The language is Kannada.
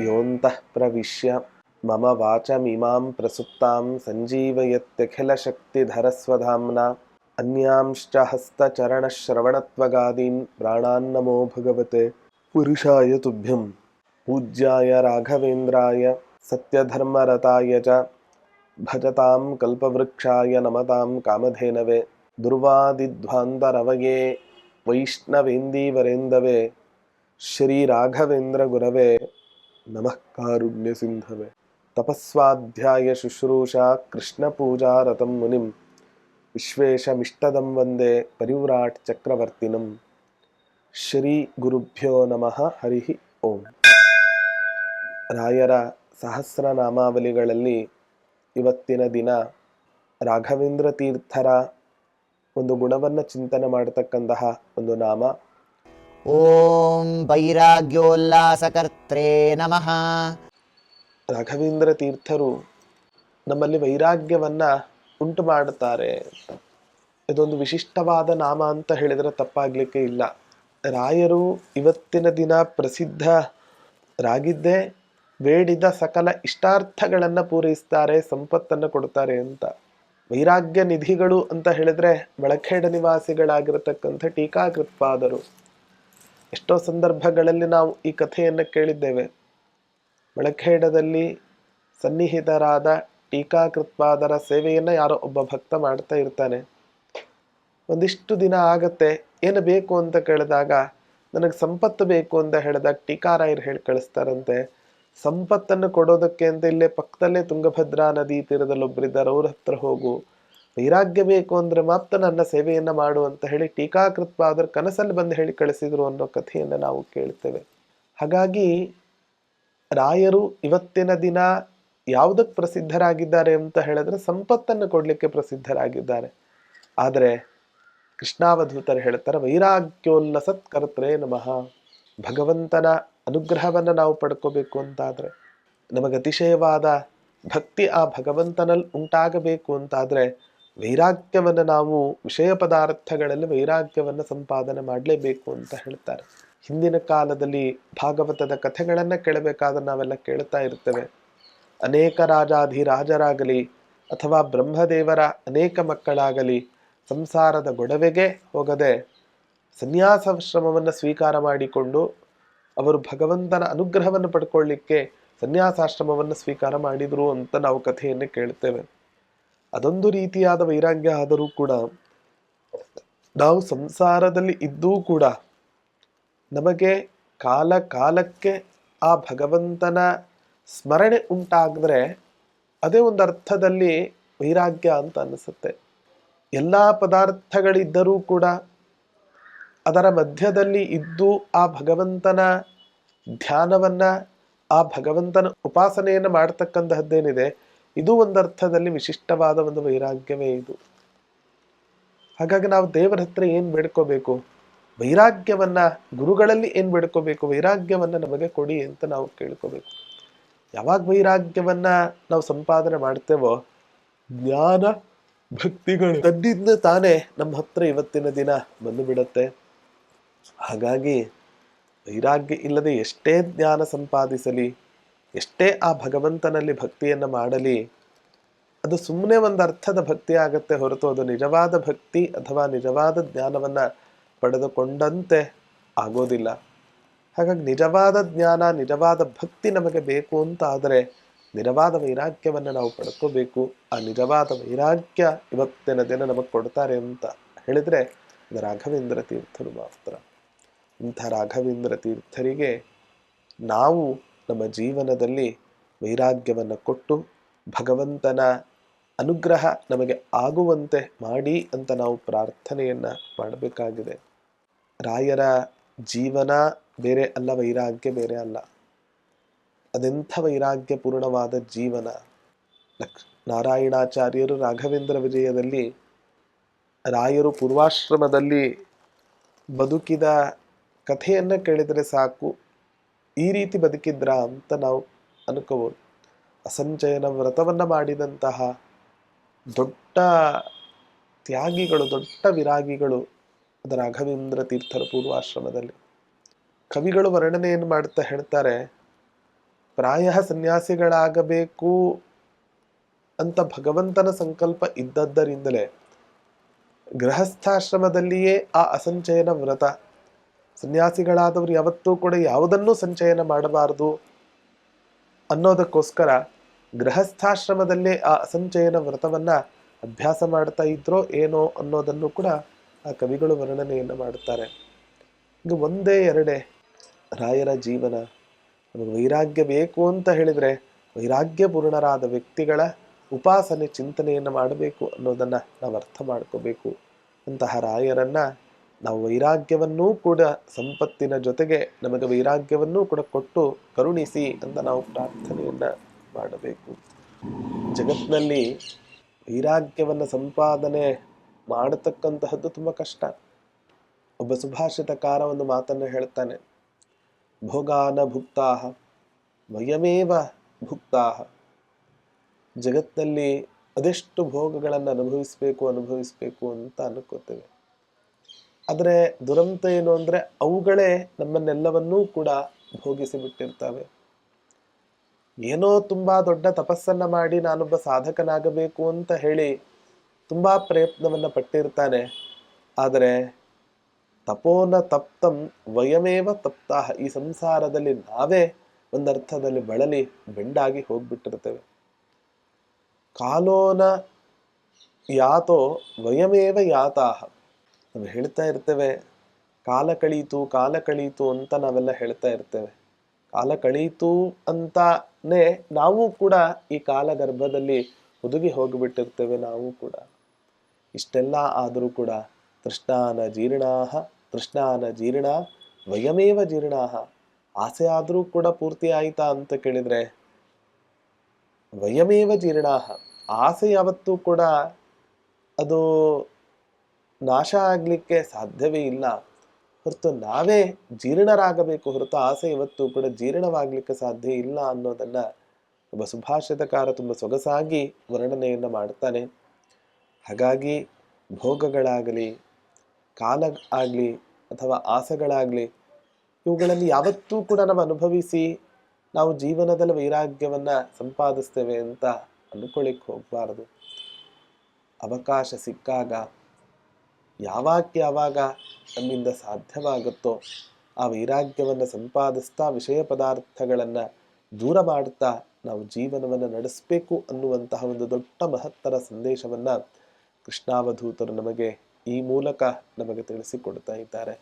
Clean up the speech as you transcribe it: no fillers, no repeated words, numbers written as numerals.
ಯೋಂತಃ ಪ್ರವಿಶ್ಯ ಮಮ ವಾಚಮಿಮಾಂ ಪ್ರಸುಪ್ತಾಂ ಸಂಜೀವಯತ್ಯಖಿಲಶಕ್ತಿಧರಸ್ವಧಾಮ್ನಾ ಅನ್ಯಾಂಶ್ಚ ಹಸ್ತಚರಣಶ್ರವಣತ್ವಗಾದೀನ್ ಪ್ರಾಣಾನ್ನಮೋ ಭಗವತೆ ಪುರುಷಾಯ ತುಭ್ಯಂ. ಪೂಜ್ಯಾಯ ರಾಘವೇಂದ್ರಾಯ ಸತ್ಯಧರ್ಮರತಾಯ ಚ ಭಜತಾಂ ಕಲ್ಪವೃಕ್ಷಾಯ ನಮತಾಂ ಕಾಮಧೇನವೇ. ದುರ್ವಾದಿಧ್ವಾಂತರವಯೇ ವೈಷ್ಣವೇಂದೀವರೇಂದವೇ ಶ್ರೀ ರಾಘವೇಂದ್ರ ಗುರವೇ ನಮಃ ಕಾರುಣ್ಯ ಸಿಂಧವೇ. ತಪಸ್ವಾಧ್ಯಾಯ ಶುಶ್ರೂಷಾ ಕೃಷ್ಣ ಪೂಜಾ ರತಂ ಮುನಿಂ ವಿಶ್ವೇಶಮಿಷ್ಟದಂ ವಂದೇ ಪರಿವ್ರಾಟ್ ಚಕ್ರವರ್ತಿನಂ. ಶ್ರೀ ಗುರುಭ್ಯೋ ನಮಃ. ಹರಿ ಓಂ. ರಾಯರ ಸಹಸ್ರನಾಮಾವಲಿಗಳಲ್ಲಿ ಇವತ್ತಿನ ದಿನ ರಾಘವೇಂದ್ರ ತೀರ್ಥರ ಒಂದು ಗುಣವನ್ನು ಚಿಂತನೆ ಮಾಡತಕ್ಕಂತಹ ಒಂದು ನಾಮ. ಓಂ ವೈರಾಗ್ಯೋಲ್ಲಾಸಕರ್ತ್ರೇ ನಮಃ. ರಾಘವೇಂದ್ರ ತೀರ್ಥರು ನಮ್ಮಲ್ಲಿ ವೈರಾಗ್ಯವನ್ನ ಉಂಟು ಮಾಡುತ್ತಾರೆ. ಇದೊಂದು ವಿಶಿಷ್ಟವಾದ ನಾಮ ಅಂತ ಹೇಳಿದರೆ ತಪ್ಪಾಗ್ಲಿಕ್ಕೆ ಇಲ್ಲ. ರಾಯರು ಇವತ್ತಿನ ದಿನ ಪ್ರಸಿದ್ಧರಾಗಿದ್ದೇ ಬೇಡಿದ ಸಕಲ ಇಷ್ಟಾರ್ಥಗಳನ್ನು ಪೂರೈಸ್ತಾರೆ, ಸಂಪತ್ತನ್ನು ಕೊಡ್ತಾರೆ ಅಂತ. ವೈರಾಗ್ಯ ನಿಧಿಗಳು ಅಂತ ಹೇಳಿದ್ರೆ ಮಳಖೇಡ ನಿವಾಸಿಗಳಾಗಿರತಕ್ಕಂಥ ಟೀಕಾಕೃತ್ಪಾದರು. ಎಷ್ಟೋ ಸಂದರ್ಭಗಳಲ್ಲಿ ನಾವು ಈ ಕಥೆಯನ್ನು ಕೇಳಿದ್ದೇವೆ. ಮಳಖೇಡದಲ್ಲಿ ಸನ್ನಿಹಿತರಾದ ಟೀಕಾಕೃತ್ಪಾದರ ಸೇವೆಯನ್ನು ಯಾರೋ ಒಬ್ಬ ಭಕ್ತ ಮಾಡ್ತಾ ಇರ್ತಾನೆ. ಒಂದಿಷ್ಟು ದಿನ ಆಗತ್ತೆ, ಏನು ಬೇಕು ಅಂತ ಕೇಳಿದಾಗ ನನಗೆ ಸಂಪತ್ತು ಬೇಕು ಅಂತ ಹೇಳಿದಾಗ ಟೀಕಾರಾಯರು ಹೇಳಿ ಕಳಿಸ್ತಾರಂತೆ, ಸಂಪತ್ತನ್ನು ಕೊಡೋದಕ್ಕೆ ಅಂತ ಇಲ್ಲೇ ಪಕ್ಕದಲ್ಲೇ ತುಂಗಭದ್ರಾ ನದಿ ತೀರದಲ್ಲಿ ಒಬ್ಬರಿದ್ದಾರೆ, ಅವ್ರ ಹತ್ರ ಹೋಗು, ವೈರಾಗ್ಯ ಬೇಕು ಅಂದ್ರೆ ಮಾತ್ರ ನನ್ನ ಸೇವೆಯನ್ನ ಮಾಡು ಅಂತ ಹೇಳಿ ಟೀಕಾಕೃತ್ಪಾದರು ಕನಸಲ್ಲಿ ಬಂದು ಹೇಳಿ ಕಳಿಸಿದ್ರು ಅನ್ನೋ ಕಥೆಯನ್ನು ನಾವು ಕೇಳ್ತೇವೆ. ಹಾಗಾಗಿ ರಾಯರು ಇವತ್ತಿನ ದಿನ ಯಾವುದಕ್ಕೆ ಪ್ರಸಿದ್ಧರಾಗಿದ್ದಾರೆ ಅಂತ ಹೇಳಿದ್ರೆ ಸಂಪತ್ತನ್ನು ಕೊಡ್ಲಿಕ್ಕೆ ಪ್ರಸಿದ್ಧರಾಗಿದ್ದಾರೆ. ಆದರೆ ಕೃಷ್ಣಾವಧೂತರು ಹೇಳ್ತಾರೆ, ವೈರಾಗ್ಯೋಲ್ಲಸತ್ಕರ್ತೃ ನಮಃ. ಭಗವಂತನ ಅನುಗ್ರಹವನ್ನು ನಾವು ಪಡ್ಕೋಬೇಕು ಅಂತಾದ್ರೆ, ನಮಗೆ ಅತಿಶಯವಾದ ಭಕ್ತಿ ಆ ಭಗವಂತನಲ್ಲಿ ಉಂಟಾಗಬೇಕು ಅಂತಾದ್ರೆ ವೈರಾಗ್ಯವನ್ನು ನಾವು ವಿಷಯ ಪದಾರ್ಥಗಳಲ್ಲಿ ವೈರಾಗ್ಯವನ್ನು ಸಂಪಾದನೆ ಮಾಡಲೇಬೇಕು ಅಂತ ಹೇಳ್ತಾರೆ. ಹಿಂದಿನ ಕಾಲದಲ್ಲಿ ಭಾಗವತದ ಕಥೆಗಳನ್ನು ಕೇಳಬೇಕಾದ್ರೆ ನಾವೆಲ್ಲ ಕೇಳ್ತಾ ಇರ್ತೇವೆ. ಅನೇಕ ರಾಜಾಧಿರಾಜರಾಗಲಿ ಅಥವಾ ಬ್ರಹ್ಮದೇವರ ಅನೇಕ ಮಕ್ಕಳಾಗಲಿ ಸಂಸಾರದ ಗೊಡವೆಗೆ ಹೋಗದೆ ಸನ್ಯಾಸಾಶ್ರಮವನ್ನು ಸ್ವೀಕಾರ ಮಾಡಿಕೊಂಡು ಅವರು ಭಗವಂತನ ಅನುಗ್ರಹವನ್ನು ಪಡ್ಕೊಳ್ಳಿಕ್ಕೆ ಸನ್ಯಾಸಾಶ್ರಮವನ್ನು ಸ್ವೀಕಾರ ಮಾಡಿದ್ರು ಅಂತ ನಾವು ಕಥೆಯನ್ನು ಕೇಳ್ತೇವೆ. ಅದೊಂದು ರೀತಿಯಾದ ವೈರಾಗ್ಯ. ಆದರೂ ಕೂಡ ನಾವು ಸಂಸಾರದಲ್ಲಿ ಇದ್ದೂ ಕೂಡ ನಮಗೆ ಕಾಲ ಕಾಲಕ್ಕೆ ಆ ಭಗವಂತನ ಸ್ಮರಣೆ ಉಂಟಾಗಿದ್ರೆ ಅದೇ ಒಂದು ಅರ್ಥದಲ್ಲಿ ವೈರಾಗ್ಯ ಅಂತ ಅನಿಸುತ್ತೆ. ಎಲ್ಲ ಪದಾರ್ಥಗಳಿದ್ದರೂ ಕೂಡ ಅದರ ಮಧ್ಯದಲ್ಲಿ ಇದ್ದು ಆ ಭಗವಂತನ ಧ್ಯಾನವನ್ನ, ಆ ಭಗವಂತನ ಉಪಾಸನೆಯನ್ನು ಮಾಡ್ತಕ್ಕಂತಹದ್ದೇನಿದೆ, ಇದು ಒಂದರ್ಥದಲ್ಲಿ ವಿಶಿಷ್ಟವಾದ ಒಂದು ವೈರಾಗ್ಯವೇ ಇದು. ಹಾಗಾಗಿ ನಾವು ದೇವರ ಹತ್ರ ಏನ್ ಬೇಡ್ಕೋಬೇಕು? ವೈರಾಗ್ಯವನ್ನ. ಗುರುಗಳಲ್ಲಿ ಏನ್ ಬೇಡ್ಕೋಬೇಕು? ವೈರಾಗ್ಯವನ್ನ ನಮಗೆ ಕೊಡಿ ಅಂತ ನಾವು ಕೇಳ್ಕೋಬೇಕು. ಯಾವಾಗ ವೈರಾಗ್ಯವನ್ನ ನಾವು ಸಂಪಾದನೆ ಮಾಡ್ತೇವೋ ಜ್ಞಾನ ಭಕ್ತಿಗಳು ತನ್ನಿಂದ ತಾನೇ ನಮ್ಮ ಹತ್ರ ಇವತ್ತಿನ ದಿನ ಬಂದು ಬಿಡುತ್ತೆ. ಹಾಗಾಗಿ ವೈರಾಗ್ಯ ಇಲ್ಲದೆ ಎಷ್ಟೇ ಜ್ಞಾನ ಸಂಪಾದಿಸಲಿ, ಎಷ್ಟೇ ಆ ಭಗವಂತನಲ್ಲಿ ಭಕ್ತಿಯನ್ನು ಮಾಡಲಿ, ಅದು ಸುಮ್ಮನೆ ಒಂದು ಅರ್ಥದ ಭಕ್ತಿ ಆಗತ್ತೆ ಹೊರತು ಅದು ನಿಜವಾದ ಭಕ್ತಿ ಅಥವಾ ನಿಜವಾದ ಜ್ಞಾನವನ್ನ ಪಡೆದುಕೊಂಡಂತೆ ಆಗೋದಿಲ್ಲ. ಹಾಗಾಗಿ ನಿಜವಾದ ಜ್ಞಾನ, ನಿಜವಾದ ಭಕ್ತಿ ನಮಗೆ ಬೇಕು ಅಂತ ಆದರೆ ನಿಜವಾದ ವೈರಾಗ್ಯವನ್ನು ನಾವು ಪಡ್ಕೋಬೇಕು. ಆ ನಿಜವಾದ ವೈರಾಗ್ಯ ಇವತ್ತಿನ ದಿನ ನಮಗೆ ಕೊಡ್ತಾರೆ ಅಂತ ಹೇಳಿದ್ರೆ ಅದು ರಾಘವೇಂದ್ರ ತೀರ್ಥರು ಮಾತ್ರ. ಇಂಥ ರಾಘವೇಂದ್ರ ತೀರ್ಥರಿಗೆ ನಾವು ನಮ್ಮ ಜೀವನದಲ್ಲಿ ವೈರಾಗ್ಯವನ್ನು ಕೊಟ್ಟು ಭಗವಂತನ ಅನುಗ್ರಹ ನಮಗೆ ಆಗುವಂತೆ ಮಾಡಿ ಅಂತ ನಾವು ಪ್ರಾರ್ಥನೆಯನ್ನ ಮಾಡಬೇಕಾಗಿದೆ. ರಾಯರ ಜೀವನ ಬೇರೆ ಅಲ್ಲ, ವೈರಾಗ್ಯ ಬೇರೆ ಅಲ್ಲ. ಅದೆಂಥ ವೈರಾಗ್ಯ ಪೂರ್ಣವಾದ ಜೀವನ. ನಾರಾಯಣಾಚಾರ್ಯರು ರಾಘವೇಂದ್ರ ವಿಜಯದಲ್ಲಿ ರಾಯರು ಪೂರ್ವಾಶ್ರಮದಲ್ಲಿ ಬದುಕಿದ ಕಥೆಯನ್ನ ಕೇಳಿದರೆ ಸಾಕು, ಈ ರೀತಿ ಬದುಕಿದ್ರ ಅಂತ ನಾವು ಅನ್ಕೋಬಹುದು. ಅಸಂಚಯನ ವ್ರತವನ್ನ ಮಾಡಿದಂತಹ ದೊಡ್ಡ ತ್ಯಾಗಿಗಳು, ದೊಡ್ಡ ವಿರಾಗಿಗಳು ಅದು ರಾಘವೇಂದ್ರ ತೀರ್ಥರ ಪೂರ್ವಾಶ್ರಮದಲ್ಲಿ. ಕವಿಗಳು ವರ್ಣನೆಯನ್ನು ಮಾಡ್ತಾ ಹೇಳ್ತಾರೆ, ಪ್ರಾಯ ಸನ್ಯಾಸಿಗಳಾಗಬೇಕು ಅಂತ ಭಗವಂತನ ಸಂಕಲ್ಪ ಇದ್ದದ್ದರಿಂದಲೇ ಗೃಹಸ್ಥಾಶ್ರಮದಲ್ಲಿಯೇ ಆ ಅಸಂಚಯನ ವ್ರತ, ಸನ್ಯಾಸಿಗಳಾದವರು ಯಾವತ್ತೂ ಕೂಡ ಯಾವುದನ್ನೂ ಸಂಚಯನ ಮಾಡಬಾರದು ಅನ್ನೋದಕ್ಕೋಸ್ಕರ ಗೃಹಸ್ಥಾಶ್ರಮದಲ್ಲೇ ಆ ಅಸಂಚಯನ ವ್ರತವನ್ನ ಅಭ್ಯಾಸ ಮಾಡ್ತಾ ಇದ್ರೋ ಏನೋ ಅನ್ನೋದನ್ನು ಕೂಡ ಆ ಕವಿಗಳು ವರ್ಣನೆಯನ್ನು ಮಾಡುತ್ತಾರೆ. ಈಗ ಒಂದೇ ಎರಡೇ ರಾಯರ ಜೀವನ. ನಮಗೆ ವೈರಾಗ್ಯ ಬೇಕು ಅಂತ ಹೇಳಿದರೆ ವೈರಾಗ್ಯಪೂರ್ಣರಾದ ವ್ಯಕ್ತಿಗಳ ಉಪಾಸನೆ ಚಿಂತನೆಯನ್ನು ಮಾಡಬೇಕು ಅನ್ನೋದನ್ನು ನಾವು ಅರ್ಥ ಮಾಡ್ಕೋಬೇಕು. ಅಂತಹ ರಾಯರನ್ನ ನಾವು ವೈರಾಗ್ಯವನ್ನೂ ಕೂಡ ಸಂಪತ್ತಿನ ಜೊತೆಗೆ ನಮಗೆ ವೈರಾಗ್ಯವನ್ನೂ ಕೂಡ ಕೊಟ್ಟು ಕರುಣಿಸಿ ಅಂತ ನಾವು ಪ್ರಾರ್ಥನೆಯನ್ನ ಮಾಡಬೇಕು. ಜಗತ್ತಿನಲ್ಲಿ ವೈರಾಗ್ಯವನ್ನು ಸಂಪಾದನೆ ಮಾಡತಕ್ಕಂತಹದ್ದು ತುಂಬ ಕಷ್ಟ. ಒಬ್ಬ ಸುಭಾಷಿತಕಾರ ಒಂದು ಮಾತನ್ನು ಹೇಳ್ತಾನೆ, ಭೋಗಾನ ಭುಕ್ತಾಹ ವಯಮೇವ ಭುಕ್ತಾಹ. ಜಗತ್ತಿನಲ್ಲಿ ಅದೆಷ್ಟು ಭೋಗಗಳನ್ನು ಅನುಭವಿಸ್ಬೇಕು ಅಂತ ಅನ್ಕೋತೇವೆ. ಆದರೆ ದುರಂತ ಏನು ಅಂದರೆ ಅವುಗಳೇ ನಮ್ಮನ್ನೆಲ್ಲವನ್ನೂ ಕೂಡ ಭೋಗಿಸಿ ಬಿಟ್ಟಿರ್ತವೆ. ಏನೋ ತುಂಬಾ ದೊಡ್ಡ ತಪಸ್ಸನ್ನ ಮಾಡಿ ನಾನೊಬ್ಬ ಸಾಧಕನಾಗಬೇಕು ಅಂತ ಹೇಳಿ ತುಂಬಾ ಪ್ರಯತ್ನವನ್ನ ಪಟ್ಟಿರ್ತಾನೆ. ಆದರೆ ತಪೋನ ತಪ್ತಂ ವಯಮೇವ ತಪ್ತಾಹ, ಈ ಸಂಸಾರದಲ್ಲಿ ನಾವೇ ಒಂದರ್ಥದಲ್ಲಿ ಬಳಲಿ ಬೆಂಡಾಗಿ ಹೋಗ್ಬಿಟ್ಟಿರ್ತೇವೆ. ಕಾಲೋನ ಯಾತೋ ವಯಮೇವ ಯಾತಾಹ. ನಾವು ಹೇಳ್ತಾ ಇರ್ತೇವೆ ಕಾಲ ಕಳೀತು ಅಂತ ನಾವೆಲ್ಲ ಹೇಳ್ತಾ ಇರ್ತೇವೆ. ಕಾಲ ಕಳೀತು ಅಂತಾನೆ ನಾವು ಕೂಡ ಈ ಕಾಲ ಗರ್ಭದಲ್ಲಿ ಹುದುಗಿ ಹೋಗಿಬಿಟ್ಟಿರ್ತೇವೆ. ನಾವು ಕೂಡ ಇಷ್ಟೆಲ್ಲ ಆದರೂ ಕೂಡ ತೃಷ್ಣಾನ ಜೀರ್ಣ ವಯಮೇವ ಜೀರ್ಣಾಹ. ಆಸೆ ಆದರೂ ಕೂಡ ಪೂರ್ತಿ ಆಯ್ತಾ ಅಂತ ಕೇಳಿದ್ರೆ ವಯಮೇವ ಜೀರ್ಣಾಹ. ಆಸೆ ಯಾವತ್ತೂ ಕೂಡ ಅದು ನಾಶ ಆಗ್ಲಿಕ್ಕೆ ಸಾಧ್ಯವೇ ಇಲ್ಲ, ಹೊರತು ನಾವೇ ಜೀರ್ಣರಾಗಬೇಕು ಹೊರತು ಆಸೆ ಇವತ್ತು ಕೂಡ ಜೀರ್ಣವಾಗ್ಲಿಕ್ಕೆ ಸಾಧ್ಯ ಇಲ್ಲ ಅನ್ನೋದನ್ನ ಒಬ್ಬ ಸುಭಾಷಿತಕಾರ ತುಂಬ ಸೊಗಸಾಗಿ ವರ್ಣನೆಯನ್ನು ಮಾಡ್ತಾನೆ. ಹಾಗಾಗಿ ಭೋಗಗಳಾಗಲಿ ಕಾಲ ಆಗಲಿ ಅಥವಾ ಆಸೆಗಳಾಗಲಿ ಇವುಗಳಲ್ಲಿ ಯಾವತ್ತೂ ಕೂಡ ನಾವು ಅನುಭವಿಸಿ ನಾವು ಜೀವನದಲ್ಲಿ ವೈರಾಗ್ಯವನ್ನ ಸಂಪಾದಿಸ್ತೇವೆ ಅಂತ ಅನ್ಕೊಳ್ಳಿಕ್ಕೆ ಹೋಗಬಾರದು. ಅವಕಾಶ ಸಿಕ್ಕಾಗ ಯಾವಾಗ ನಮ್ಮಿಂದ ಸಾಧ್ಯವಾಗುತ್ತೋ ಆ ವೈರಾಗ್ಯವನ್ನು ಸಂಪಾದಿಸ್ತಾ ವಿಷಯ ಪದಾರ್ಥಗಳನ್ನು ದೂರ ಮಾಡುತ್ತಾ ನಾವು ಜೀವನವನ್ನು ನಡೆಸಬೇಕು ಅನ್ನುವಂತಹ ಒಂದು ದೊಡ್ಡ ಮಹತ್ತರ ಸಂದೇಶವನ್ನು ಕೃಷ್ಣಾವಧೂತರು ನಮಗೆ ಈ ಮೂಲಕ ನಮಗೆ ತಿಳಿಸಿಕೊಡ್ತಾ ಇದ್ದಾರೆ.